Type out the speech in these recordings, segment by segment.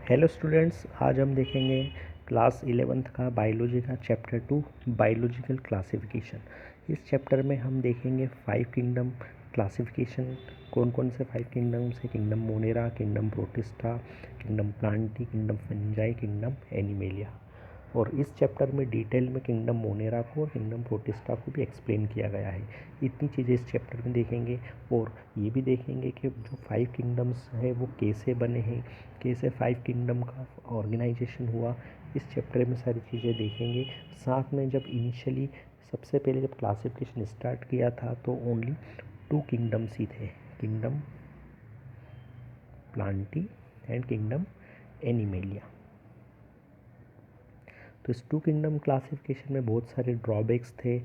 Hello students, आज हम देखेंगे क्लास 11th का बायोलॉजी का चैप्टर 2 बायोलॉजिकल क्लासिफिकेशन। इस चैप्टर में हम देखेंगे 5 किंगडम क्लासिफिकेशन। कौन कौन से 5 किंगडम्स है? Kingdom Monera, kingdom protista, kingdom Plantae, kingdom fungi, kingdom animalia. और इस चैप्टर में डिटेल में किंगडम मोनेरा को और किंगडम प्रोटिस्टा को भी एक्सप्लेन किया गया है। इतनी चीज़ें इस चैप्टर में देखेंगे और ये भी देखेंगे कि जो 5 किंगडम्स हैं वो कैसे बने हैं, कैसे 5 किंगडम का ऑर्गेनाइजेशन हुआ। इस चैप्टर में सारी चीज़ें देखेंगे। साथ में जब इनिशियली सबसे पहले जब क्लासिफिकेशन स्टार्ट किया था तो ओनली 2 किंगडम्स ही थे, kingdom Plantae and kingdom animalia. तो इस 2 किंगडम क्लासिफिकेशन में बहुत सारे ड्रॉबैक्स थे।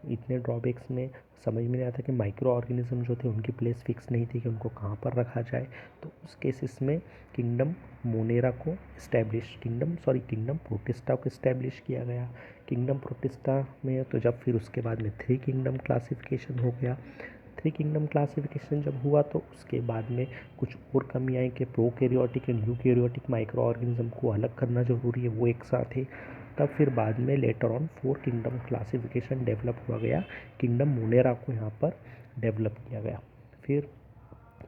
इतने ड्रॉबैक्स में समझ में नहीं आता कि माइक्रो ऑर्गेनिज्म जो थे उनकी प्लेस फिक्स नहीं थी कि उनको कहाँ पर रखा जाए। तो उस केसेस में किंगडम मोनेरा को किंगडम प्रोटिस्टा को इस्टेब्लिश किया गया। किंगडम प्रोटिस्टा में तो जब फिर उसके बाद में 3 किंगडम क्लासिफिकेशन हो गया। 3 किंगडम क्लासिफिकेशन जब हुआ तो उसके बाद में कुछ और कमी आई कि prokaryotic and eukaryotic micro organism को अलग करना ज़रूरी है, वो एक साथ है। तब फिर बाद में later on 4 kingdom classification develop हुआ गया। किंगडम मोनेरा को यहाँ पर डेवलप किया गया। फिर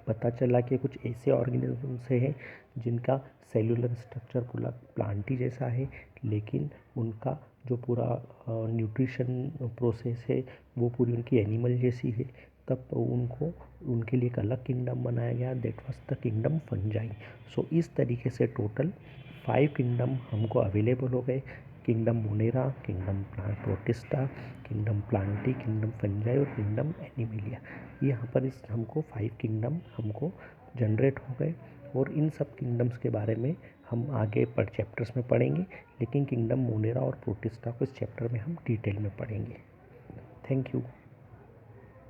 पता चला कि कुछ ऐसे ऑर्गेनिजम्स हैं जिनका सेलुलर स्ट्रक्चर पूरा प्लांटी जैसा है, लेकिन उनका जो पूरा न्यूट्रिशन प्रोसेस है वो पूरी उनकी एनिमल जैसी है। तब उनके लिए एक अलग किंगडम बनाया गया, that was the kingdom fungi. So इस तरीके से टोटल 5 किंगडम हमको अवेलेबल हो गए। Kingdom Monera, kingdom protista, kingdom Plantae, kingdom fungi और किंगडम एनिमेलिया। यहाँ पर इस हमको 5 किंगडम हमको जनरेट हो गए। और इन सब किंगडम्स के बारे में हम आगे चैप्टर्स में पढ़ेंगे, लेकिन किंगडम मोनेरा और प्रोटिस्टा को इस चैप्टर में हम डिटेल में पढ़ेंगे। Thank you.